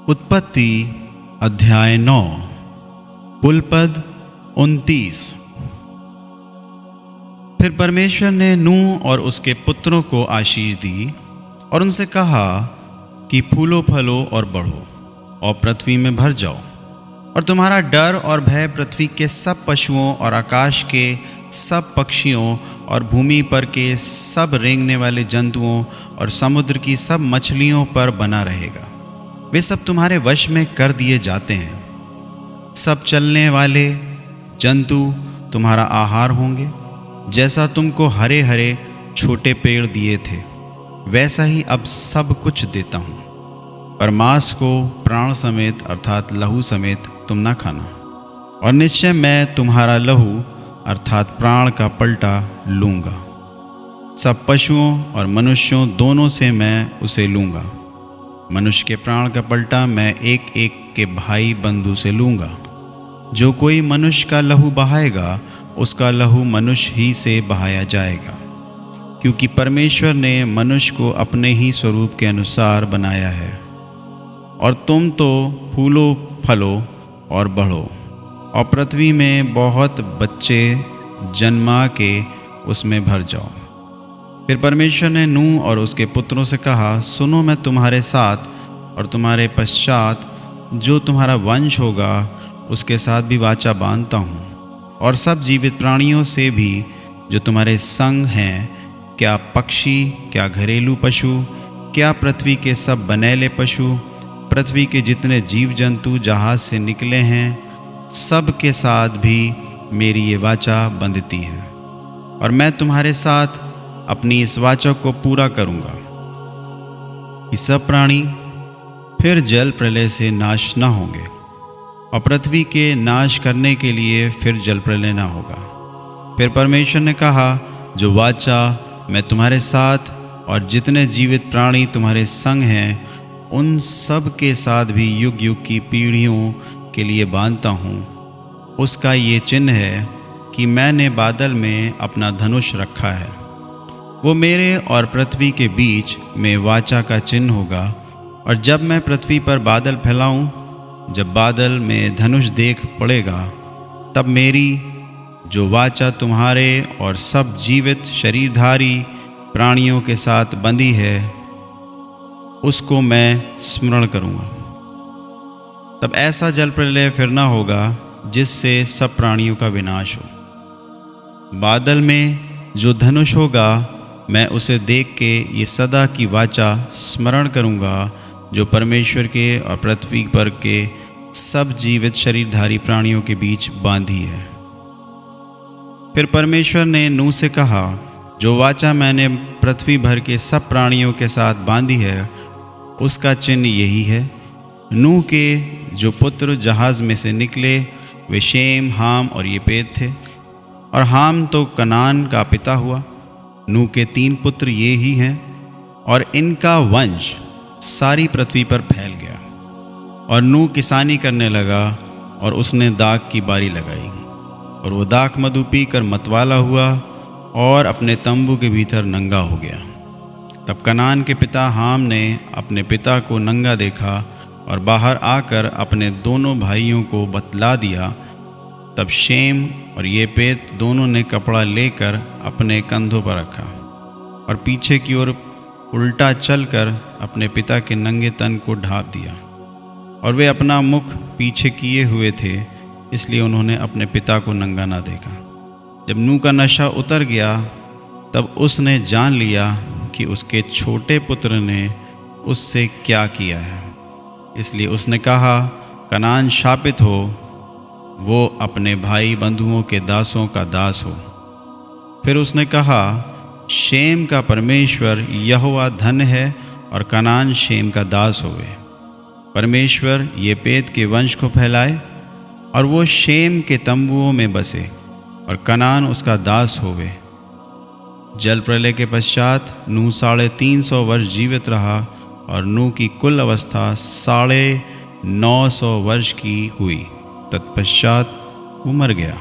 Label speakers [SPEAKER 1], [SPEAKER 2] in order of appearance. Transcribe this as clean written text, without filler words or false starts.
[SPEAKER 1] उत्पत्ति अध्याय 9 कुलपद 29। फिर परमेश्वर ने नूह और उसके पुत्रों को आशीष दी और उनसे कहा कि फूलो फलो और बढ़ो और पृथ्वी में भर जाओ, और तुम्हारा डर और भय पृथ्वी के सब पशुओं और आकाश के सब पक्षियों और भूमि पर के सब रेंगने वाले जंतुओं और समुद्र की सब मछलियों पर बना रहेगा। वे सब तुम्हारे वश में कर दिए जाते हैं। सब चलने वाले जंतु तुम्हारा आहार होंगे। जैसा तुमको हरे हरे छोटे पेड़ दिए थे, वैसा ही अब सब कुछ देता हूँ। पर मांस को प्राण समेत अर्थात लहू समेत तुम ना खाना, और निश्चय मैं तुम्हारा लहू अर्थात प्राण का पलटा लूँगा। सब पशुओं और मनुष्यों दोनों से मैं उसे लूँगा। मनुष्य के प्राण का पलटा मैं एक एक के भाई बंधु से लूँगा। जो कोई मनुष्य का लहू बहाएगा, उसका लहू मनुष्य ही से बहाया जाएगा, क्योंकि परमेश्वर ने मनुष्य को अपने ही स्वरूप के अनुसार बनाया है। और तुम तो फूलो फलो और बढ़ो और पृथ्वी में बहुत बच्चे जन्मा के उसमें भर जाओ। फिर परमेश्वर ने नूह और उसके पुत्रों से कहा, सुनो, मैं तुम्हारे साथ और तुम्हारे पश्चात जो तुम्हारा वंश होगा उसके साथ भी वाचा बांधता हूँ, और सब जीवित प्राणियों से भी जो तुम्हारे संग हैं, क्या पक्षी, क्या घरेलू पशु, क्या पृथ्वी के सब बनेले पशु, पृथ्वी के जितने जीव जंतु जहाज से निकले हैं, सब के साथ भी मेरी ये वाचा बंधती है। और मैं तुम्हारे साथ अपनी इस वाचा को पूरा करूँगा कि सब प्राणी फिर जल प्रलय से नाश न होंगे, और पृथ्वी के नाश करने के लिए फिर जल प्रलय न होगा। फिर परमेश्वर ने कहा, जो वाचा मैं तुम्हारे साथ और जितने जीवित प्राणी तुम्हारे संग हैं, उन सब के साथ भी युग युग की पीढ़ियों के लिए बांधता हूँ, उसका ये चिन्ह है कि मैंने बादल में अपना धनुष रखा है। वो मेरे और पृथ्वी के बीच में वाचा का चिन्ह होगा। और जब मैं पृथ्वी पर बादल फैलाऊं, जब बादल में धनुष देख पड़ेगा, तब मेरी जो वाचा तुम्हारे और सब जीवित शरीरधारी प्राणियों के साथ बंधी है, उसको मैं स्मरण करूँगा। तब ऐसा जल प्रलय फिर न होगा जिससे सब प्राणियों का विनाश हो। बादल में जो धनुष होगा, मैं उसे देख के ये सदा की वाचा स्मरण करूँगा जो परमेश्वर के और पृथ्वी पर के सब जीवित शरीरधारी प्राणियों के बीच बांधी है। फिर परमेश्वर ने नूह से कहा, जो वाचा मैंने पृथ्वी भर के सब प्राणियों के साथ बांधी है, उसका चिन्ह यही है। नूह के जो पुत्र जहाज में से निकले, वे शेम, हाम और येपेत थे। और हाम तो कनान का पिता हुआ। नूह के 3 पुत्र ये ही हैं, और इनका वंश सारी पृथ्वी पर फैल गया। और नूह किसानी करने लगा, और उसने दाख की बारी लगाई, और वो दाख मधु पीकर मतवाला हुआ और अपने तंबू के भीतर नंगा हो गया। तब कनान के पिता हाम ने अपने पिता को नंगा देखा और बाहर आकर अपने दोनों भाइयों को बतला दिया। तब शेम और येपेत दोनों ने कपड़ा लेकर अपने कंधों पर रखा और पीछे की ओर उल्टा चलकर अपने पिता के नंगे तन को ढाँप दिया। और वे अपना मुख पीछे किए हुए थे, इसलिए उन्होंने अपने पिता को नंगा ना देखा। जब नूह का नशा उतर गया, तब उसने जान लिया कि उसके छोटे पुत्र ने उससे क्या किया है। इसलिए उसने कहा, कनान शापित हो, वो अपने भाई बंधुओं के दासों का दास हो। फिर उसने कहा, शेम का परमेश्वर यहोवा धन है, और कनान शेम का दास होवे। परमेश्वर येपेत के वंश को फैलाए, और वो शेम के तंबुओं में बसे, और कनान उसका दास होवे। जल प्रलय के पश्चात नूह 350 वर्ष जीवित रहा, और नूह की कुल अवस्था 950 वर्ष की हुई। तत्पश्चात वो मर गया।